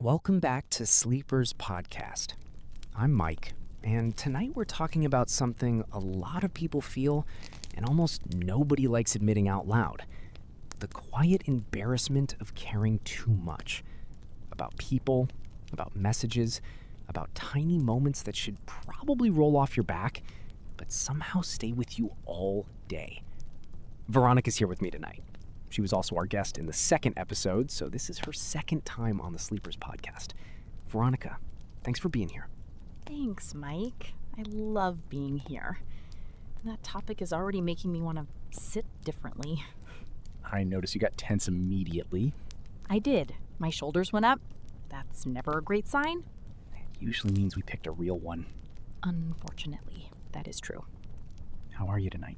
Welcome back to Sleepers Podcast. I'm Mike, and tonight we're talking about something a lot of people feel and almost nobody likes admitting out loud. The quiet embarrassment of caring too much. About people, about messages, about tiny moments that should probably roll off your back, but somehow stay with you all day. Veronica's here with me tonight. She was also our guest in the second episode, so this is her second time on the Sleepers Podcast. Veronica, thanks for being here. Thanks, Mike. I love being here. That topic is already making me want to sit differently. I noticed you got tense immediately. I did. My shoulders went up. That's never a great sign. It usually means we picked a real one. Unfortunately, that is true. How are you tonight?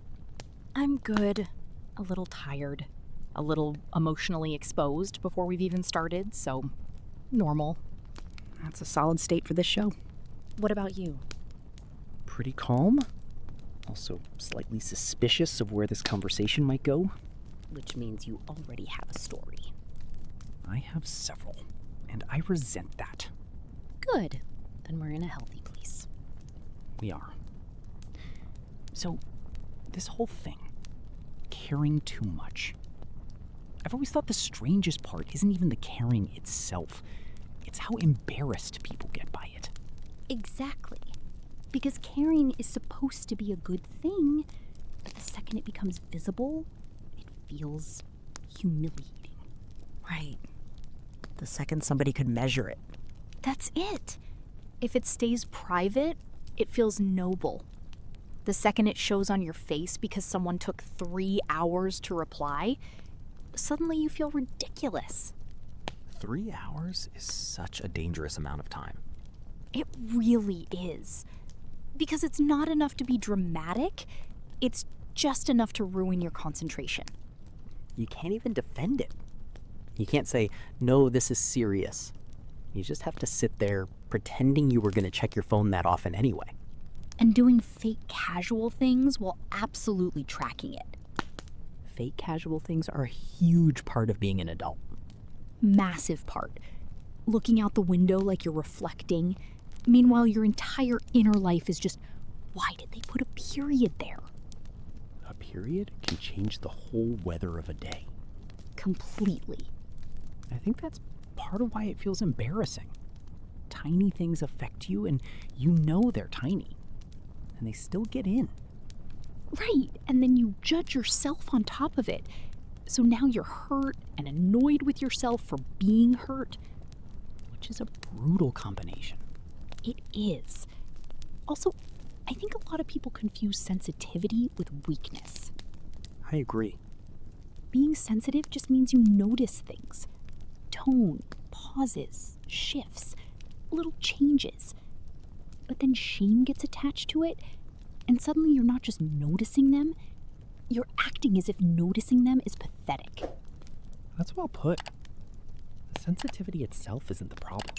I'm good. A little tired. A little emotionally exposed before we've even started, so normal. That's a solid state for this show. What about you? Pretty calm. Also slightly suspicious of where this conversation might go. Which means you already have a story. I have several, and I resent that. Good. Then we're in a healthy place. We are. So, this whole thing, caring too much. I've always thought the strangest part isn't even the caring itself. It's how embarrassed people get by it. Exactly. Because caring is supposed to be a good thing, but the second it becomes visible, it feels humiliating. Right. The second somebody could measure it. That's it. If it stays private, it feels noble. The second it shows on your face because someone took 3 hours to reply, suddenly you feel ridiculous. 3 hours is such a dangerous amount of time. It really is. Because it's not enough to be dramatic, it's just enough to ruin your concentration. You can't even defend it. You can't say, no, this is serious. You just have to sit there pretending you were going to check your phone that often anyway. And doing fake casual things while absolutely tracking it. Fake casual things are a huge part of being an adult. Massive part. Looking out the window like you're reflecting. Meanwhile, your entire inner life is just, why did they put a period there? A period can change the whole weather of a day. Completely. I think that's part of why it feels embarrassing. Tiny things affect you, and you know they're tiny. And they still get in. Right, and then you judge yourself on top of it. So now you're hurt and annoyed with yourself for being hurt. Which is a brutal combination. It is. Also, I think a lot of people confuse sensitivity with weakness. I agree. Being sensitive just means you notice things. Tone, pauses, shifts, little changes. But then shame gets attached to it, and suddenly you're not just noticing them, you're acting as if noticing them is pathetic. That's well put. Sensitivity itself isn't the problem.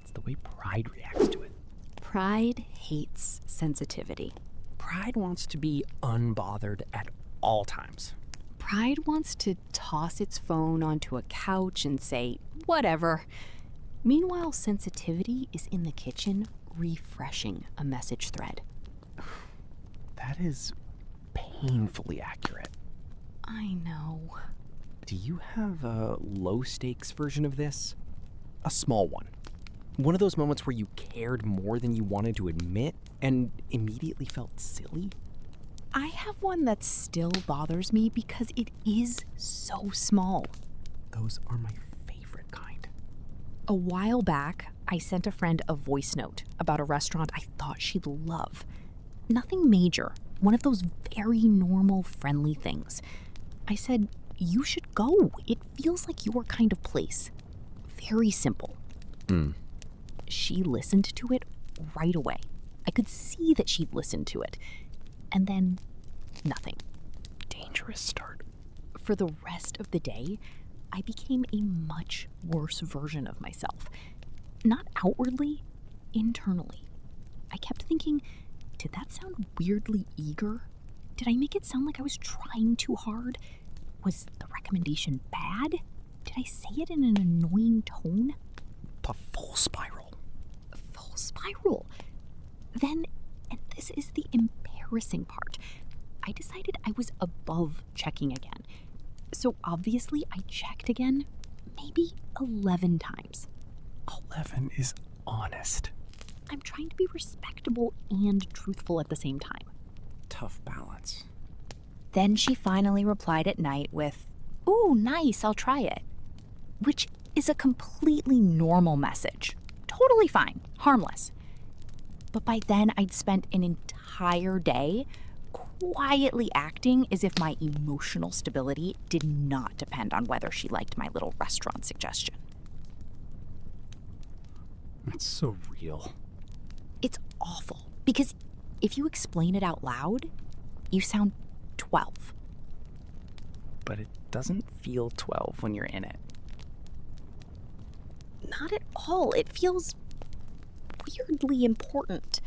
It's the way pride reacts to it. Pride hates sensitivity. Pride wants to be unbothered at all times. Pride wants to toss its phone onto a couch and say, whatever. Meanwhile, sensitivity is in the kitchen refreshing a message thread. That is painfully accurate. I know. Do you have a low-stakes version of this? A small one. One of those moments where you cared more than you wanted to admit and immediately felt silly? I have one that still bothers me because it is so small. Those are my favorite kind. A while back, I sent a friend a voice note about a restaurant I thought she'd love. Nothing major, one of those very normal, friendly things. I said, you should go. It feels like your kind of place. Very simple. She listened to it right away. I could see that she'd listened to it. And then, nothing. Dangerous start. For the rest of the day, I became a much worse version of myself. Not outwardly, internally. I kept thinking, did that sound weirdly eager? Did I make it sound like I was trying too hard? Was the recommendation bad? Did I say it in an annoying tone? a full spiral. Full spiral. Then, and this is the embarrassing part, I decided I was above checking again. So obviously I checked again maybe 11 times. 11 is honest. I'm trying to be respectable and truthful at the same time. Tough balance. Then she finally replied at night with, "Ooh, nice, I'll try it." Which is a completely normal message. Totally fine, harmless. But by then, I'd spent an entire day quietly acting as if my emotional stability did not depend on whether she liked my little restaurant suggestion. That's so real. It's awful, because if you explain it out loud, you sound 12. But it doesn't feel 12 when you're in it. Not at all. It feels weirdly important.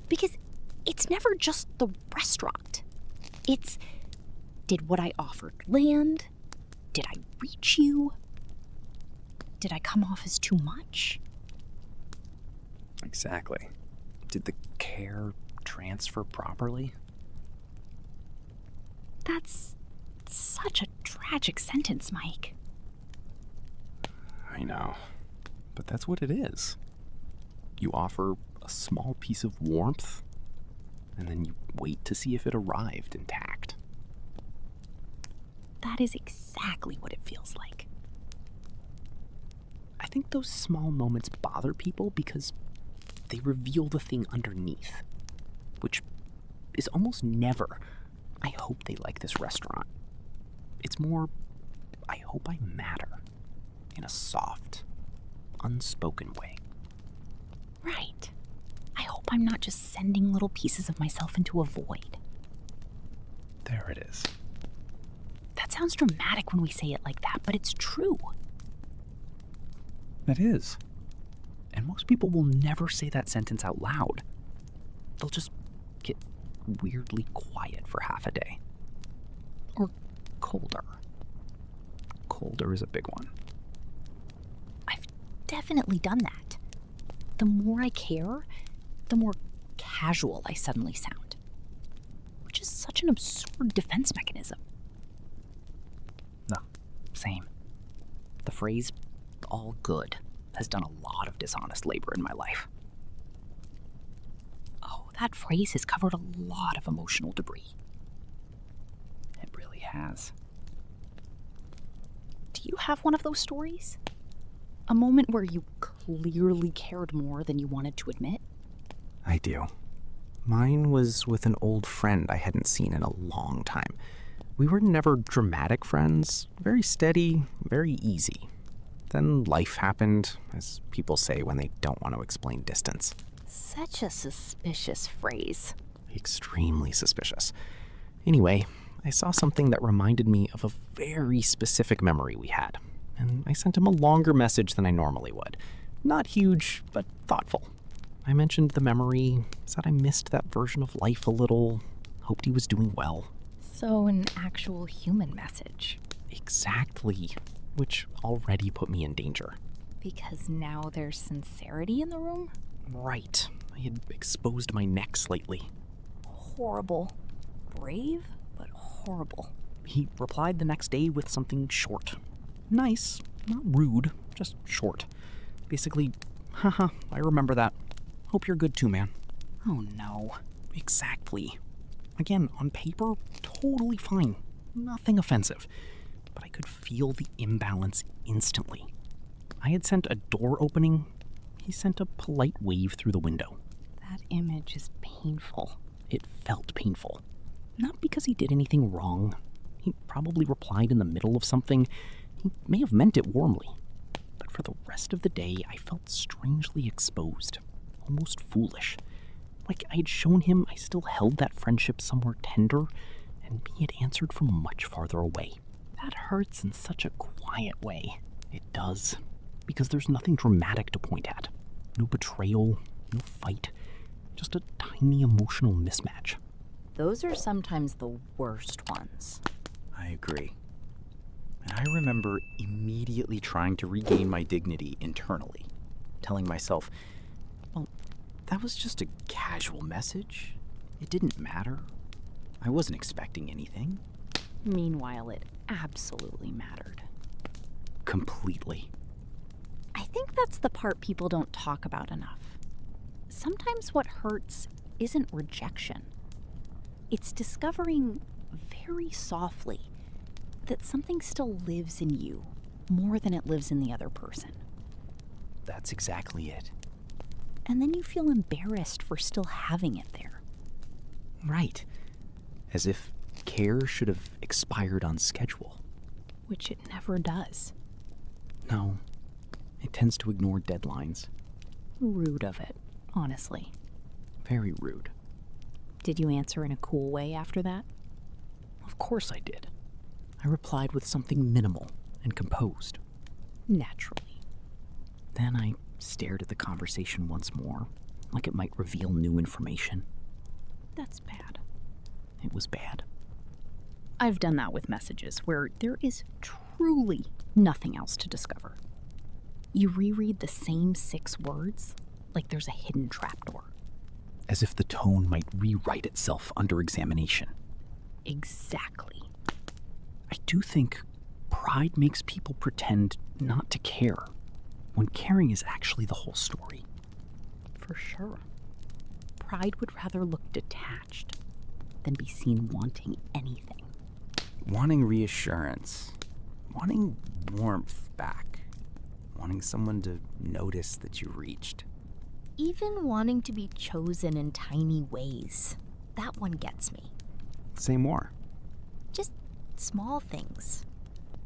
Because it's never just the restaurant. It's, did what I offered land? Did I reach you? Did I come off as too much? Exactly. Did the care transfer properly? That's such a tragic sentence, Mike. I know. But that's what it is. You offer a small piece of warmth, and then you wait to see if it arrived intact. That is exactly what it feels like. I think those small moments bother people because they reveal the thing underneath, which is almost never, "I hope they like this restaurant." It's more, "I hope I matter," in a soft, unspoken way. Right. I hope I'm not just sending little pieces of myself into a void. There it is. That sounds dramatic when we say it like that, but it's true. It is. And most people will never say that sentence out loud. They'll just get weirdly quiet for half a day. Or colder. Colder is a big one. I've definitely done that. The more I care, the more casual I suddenly sound. Which is such an absurd defense mechanism. No, same. The phrase, "all good," has done a lot of dishonest labor in my life. Oh, that phrase has covered a lot of emotional debris. It really has. Do you have one of those stories? A moment where you clearly cared more than you wanted to admit? I do. Mine was with an old friend I hadn't seen in a long time. We were never dramatic friends, very steady, very easy. Then life happened, as people say when they don't want to explain distance. Such a suspicious phrase. Extremely suspicious. Anyway, I saw something that reminded me of a very specific memory we had, and I sent him a longer message than I normally would. Not huge, but thoughtful. I mentioned the memory, said I missed that version of life a little, hoped he was doing well. So an actual human message. Exactly, which already put me in danger. Because now there's sincerity in the room? Right. I had exposed my neck slightly. Horrible. Brave, but horrible. He replied the next day with something short. Nice, not rude, just short. Basically, haha, I remember that. Hope you're good too, man. Oh no. Exactly. Again, on paper, totally fine. Nothing offensive. But I could feel the imbalance instantly. I had sent a door opening. He sent a polite wave through the window. That image is painful. It felt painful. Not because he did anything wrong. He probably replied in the middle of something. He may have meant it warmly. But for the rest of the day, I felt strangely exposed. Almost foolish. Like I had shown him I still held that friendship somewhere tender, and he had answered from much farther away. That hurts in such a quiet way. It does. Because there's nothing dramatic to point at. No betrayal, no fight. Just a tiny emotional mismatch. Those are sometimes the worst ones. I agree. And I remember immediately trying to regain my dignity internally. telling myself, well, that was just a casual message. It didn't matter. I wasn't expecting anything. Meanwhile, it absolutely mattered. Completely. I think that's the part people don't talk about enough. Sometimes what hurts isn't rejection. It's discovering very softly that something still lives in you more than it lives in the other person. That's exactly it. And then you feel embarrassed for still having it there. Right. As if care should have expired on schedule. Which it never does. No, it tends to ignore deadlines. Rude of it, honestly. Very rude. Did you answer in a cool way after that? Of course I did. I replied with something minimal and composed. Naturally. Then I stared at the conversation once more, like it might reveal new information. That's bad. It was bad. I've done that with messages where there is truly nothing else to discover. You reread the same 6 words like there's a hidden trapdoor. As if the tone might rewrite itself under examination. Exactly. I do think pride makes people pretend not to care, when caring is actually the whole story. For sure. Pride would rather look detached than be seen wanting anything. Wanting reassurance, wanting warmth back, wanting someone to notice that you reached. Even wanting to be chosen in tiny ways. That one gets me. Say more. Just small things.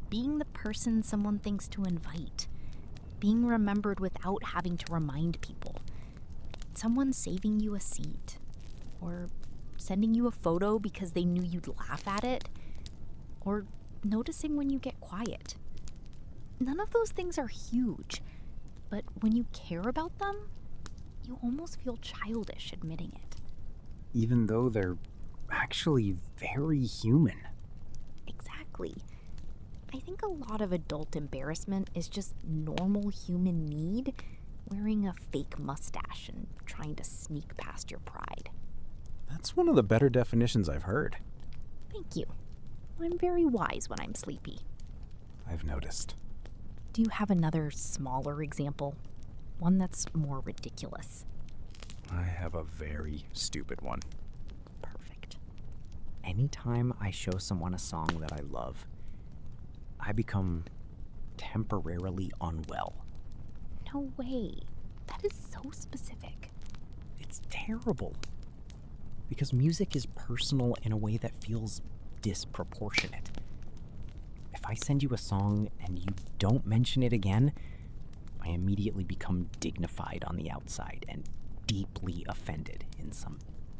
Being the person someone thinks to invite. Being remembered without having to remind people. Someone saving you a seat. Or sending you a photo because they knew you'd laugh at it. Or noticing when you get quiet. None of those things are huge, but when you care about them, you almost feel childish admitting it. Even though they're actually very human. Exactly. I think a lot of adult embarrassment is just normal human need, wearing a fake mustache and trying to sneak past your pride. That's one of the better definitions I've heard. Thank you. I'm very wise when I'm sleepy. I've noticed. Do you have another smaller example? One that's more ridiculous? I have a very stupid one. Perfect. Anytime I show someone a song that I love, I become temporarily unwell. No way. That is so specific. It's terrible. Because music is personal in a way that feels disproportionate. If I send you a song and you don't mention it again, I immediately become dignified on the outside and deeply offended in some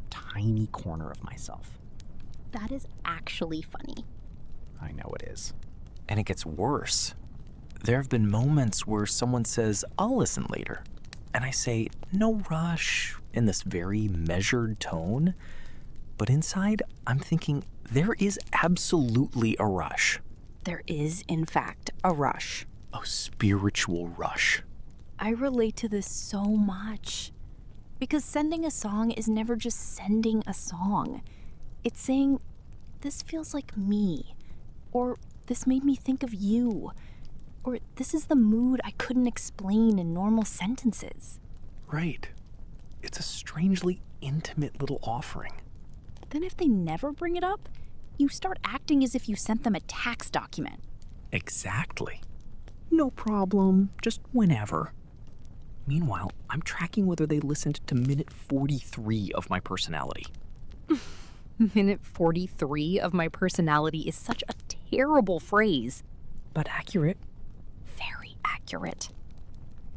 tiny corner of myself. That is actually funny. I know it is. And it gets worse. There have been moments where someone says, "I'll listen later." And I say, "No rush," in this very measured tone. But inside, I'm thinking, there is absolutely a rush. There is, in fact, a rush. A spiritual rush. I relate to this so much. Because sending a song is never just sending a song. It's saying, this feels like me. Or this made me think of you. Or this is the mood I couldn't explain in normal sentences. Right. It's a strangely intimate little offering. Then if they never bring it up, you start acting as if you sent them a tax document. Exactly. No problem, just whenever. Meanwhile, I'm tracking whether they listened to minute 43 of my personality. Minute 43 of my personality is such a terrible phrase. But accurate. Very accurate.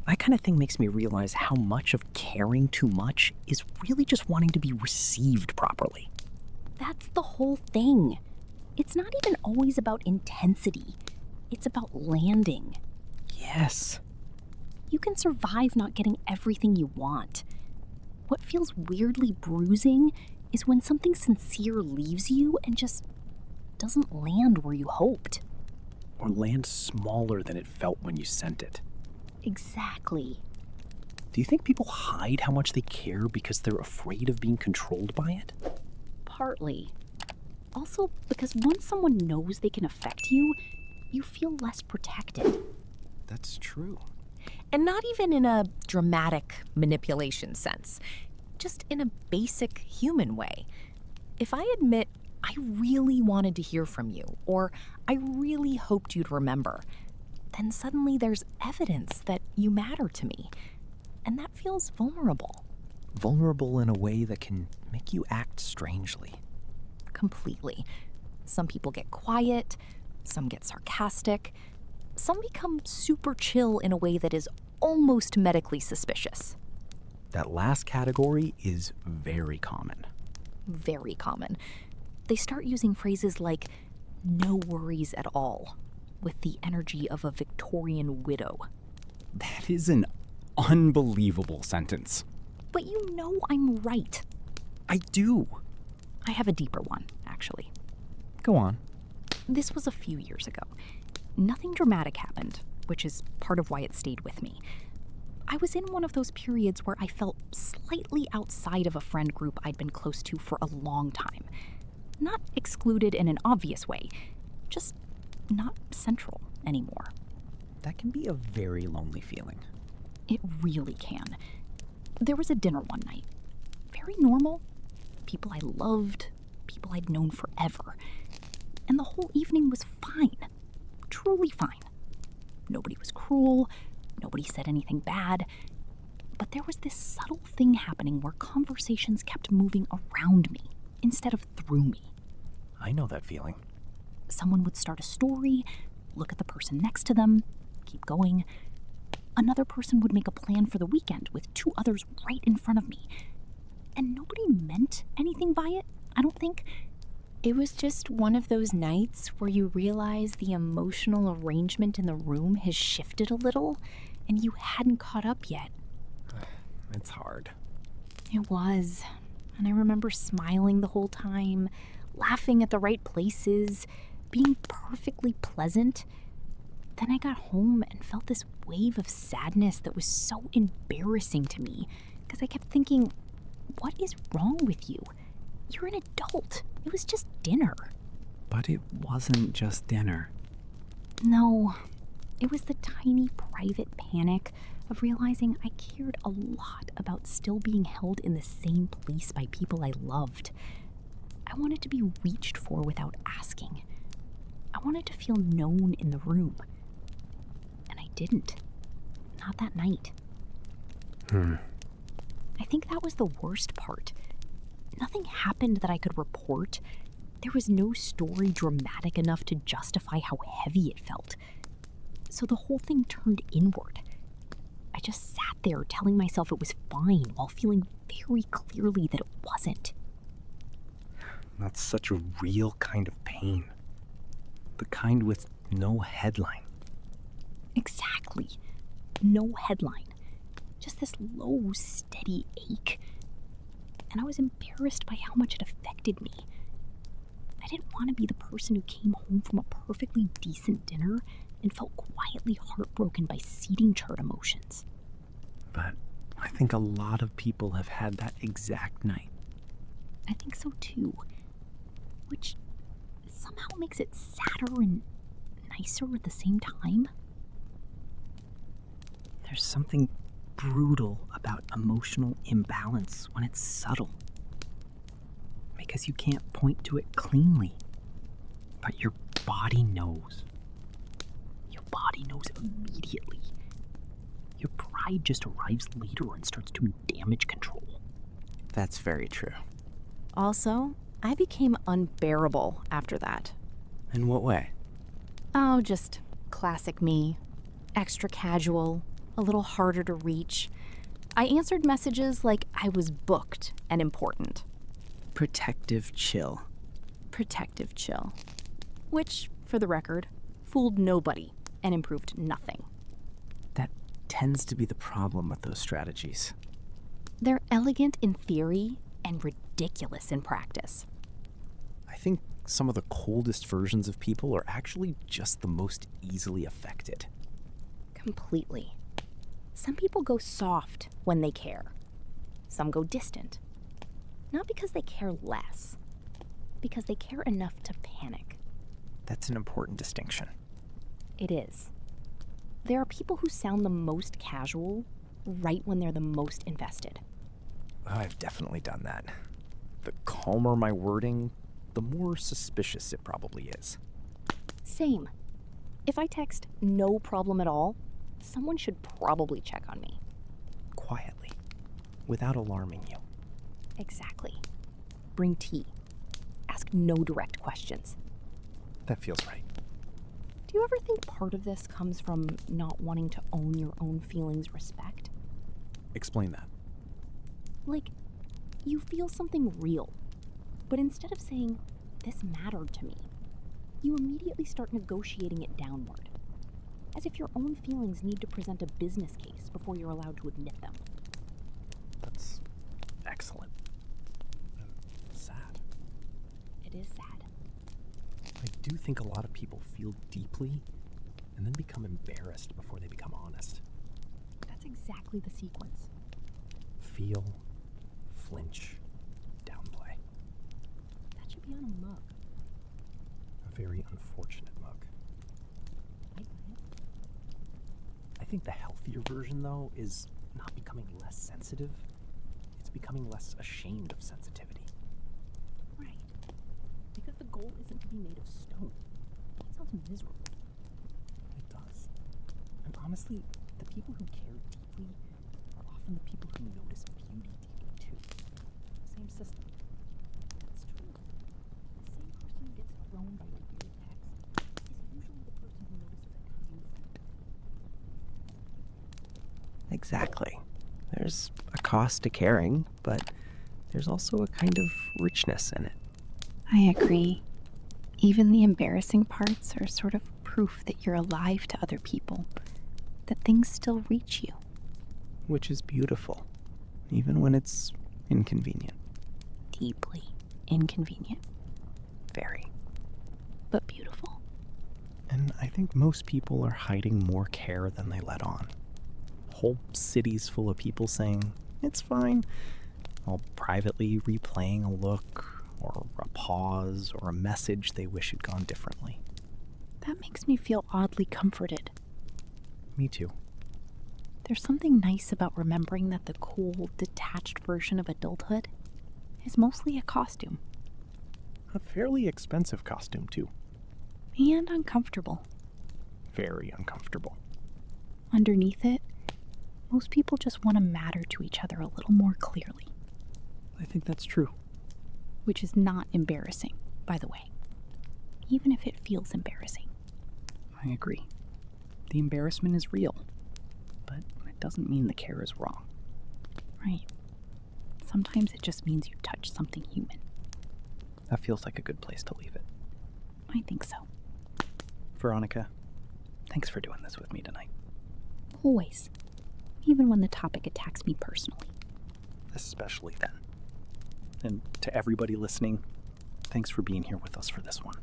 That kind of thing makes me realize how much of caring too much is really just wanting to be received properly. That's the whole thing. It's not even always about intensity. It's about landing. Yes. You can survive not getting everything you want. What feels weirdly bruising is when something sincere leaves you and just doesn't land where you hoped. Or land smaller than it felt when you sent it. Exactly. Do you think people hide how much they care because they're afraid of being controlled by it? Partly. Also, because once someone knows they can affect you, you feel less protected. That's true. And not even in a dramatic manipulation sense, just in a basic human way. If I admit I really wanted to hear from you, or I really hoped you'd remember, then suddenly there's evidence that you matter to me. And that feels vulnerable. Vulnerable in a way that can make you act strangely. Completely. Some people get quiet, some get sarcastic, some become super chill in a way that is almost medically suspicious. That last category is very common. Very common. They start using phrases like, no worries at all, with the energy of a Victorian widow. That is an unbelievable sentence. But you know I'm right. I do. I have a deeper one, actually. Go on. This was a few years ago. Nothing dramatic happened, which is part of why it stayed with me. I was in one of those periods where I felt slightly outside of a friend group I'd been close to for a long time. Not excluded in an obvious way, just not central anymore. That can be a very lonely feeling. It really can. There was a dinner one night. Very normal. People I loved, people I'd known forever. And the whole evening was fine. Truly fine. Nobody was cruel. Nobody said anything bad. But there was this subtle thing happening where conversations kept moving around me instead of through me. I know that feeling. Someone would start a story, look at the person next to them, keep going. Another person would make a plan for the weekend with two others right in front of me. And nobody meant anything by it, I don't think. It was just one of those nights where you realize the emotional arrangement in the room has shifted a little, and you hadn't caught up yet. It's hard. It was. And I remember smiling the whole time, laughing at the right places, being perfectly pleasant. Then I got home and felt this wave of sadness that was so embarrassing to me because I kept thinking, what is wrong with you? You're an adult. It was just dinner. But it wasn't just dinner. No, it was the tiny private panic of realizing I cared a lot about still being held in the same place by people I loved. I wanted to be reached for without asking. I wanted to feel known in the room. And I didn't. Not that night. I think that was the worst part. Nothing happened that I could report. There was no story dramatic enough to justify how heavy it felt. So the whole thing turned inward. I just sat there telling myself it was fine while feeling very clearly that it wasn't. That's such a real kind of pain. The kind with no headline. Exactly. No headline. Just this low, steady ache. And I was embarrassed by how much it affected me. I didn't want to be the person who came home from a perfectly decent dinner and felt quietly heartbroken by seating chart emotions. But I think a lot of people have had that exact night. I think so too. Which somehow makes it sadder and nicer at the same time. There's something brutal about emotional imbalance when it's subtle. Because you can't point to it cleanly. But your body knows. Your body knows immediately. Your pride just arrives later and starts doing damage control. That's very true. Also, I became unbearable after that. In what way? Oh, just classic me. Extra casual, a little harder to reach. I answered messages like I was booked and important. Protective chill. Protective chill. Which, for the record, fooled nobody and improved nothing. That tends to be the problem with those strategies. They're elegant in theory and ridiculous in practice. I think some of the coldest versions of people are actually just the most easily affected. Completely. Some people go soft when they care. Some go distant. Not because they care less, because they care enough to panic. That's an important distinction. It is. There are people who sound the most casual right when they're the most invested. I've definitely done that. The calmer my wording, the more suspicious it probably is. Same. If I text no problem at all, someone should probably check on me. Quietly, without alarming you. Exactly. Bring tea. Ask no direct questions. That feels right. Do you ever think part of this comes from not wanting to own your own feelings respect? Explain that. Like, you feel something real, but instead of saying, this mattered to me, you immediately start negotiating it downward, as if your own feelings need to present a business case before you're allowed to admit them. That's excellent. Sad. It is sad. I do think a lot of people feel deeply and then become embarrassed before they become honest. That's exactly the sequence. Feel, flinch, downplay. That should be on a mug. A very unfortunate mug. I think the healthier version, though, is not becoming less sensitive. It's becoming less ashamed of sensitivity. Right. Because the goal isn't to be made of stone. That sounds miserable. It does. And honestly, the people who care deeply are often the people who notice beauty deeply, too. Same system. That's true. The same person who gets thrown by a weird text is usually the person who notices a kind sentence. Exactly. There's a cost to caring, but there's also a kind of richness in it. I agree. Even the embarrassing parts are sort of proof that you're alive to other people, that things still reach you. Which is beautiful, even when it's inconvenient. Deeply inconvenient, Very. but beautiful. And I think most people are hiding more care than they let on. Whole cities full of people saying, it's fine, while privately replaying a look or a pause or a message they wish had gone differently. That makes me feel oddly comforted. Me too. There's something nice about remembering that the cool, detached version of adulthood is mostly a costume. A fairly expensive costume, too. And uncomfortable. Very uncomfortable. Underneath it, most people just want to matter to each other a little more clearly. I think that's true. Which is not embarrassing, by the way. Even if it feels embarrassing. I agree. The embarrassment is real, but it doesn't mean the care is wrong. Right. Sometimes it just means you touch something human. That feels like a good place to leave it. I think so. Veronica, thanks for doing this with me tonight. Always. Even when the topic attacks me personally. Especially then. And to everybody listening, thanks for being here with us for this one.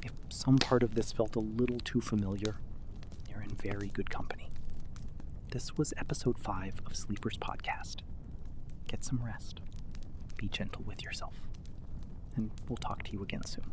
If some part of this felt a little too familiar, you're in very good company. This was episode 5 of Sleeper's Podcast. Get some rest. Be gentle with yourself. And we'll talk to you again soon.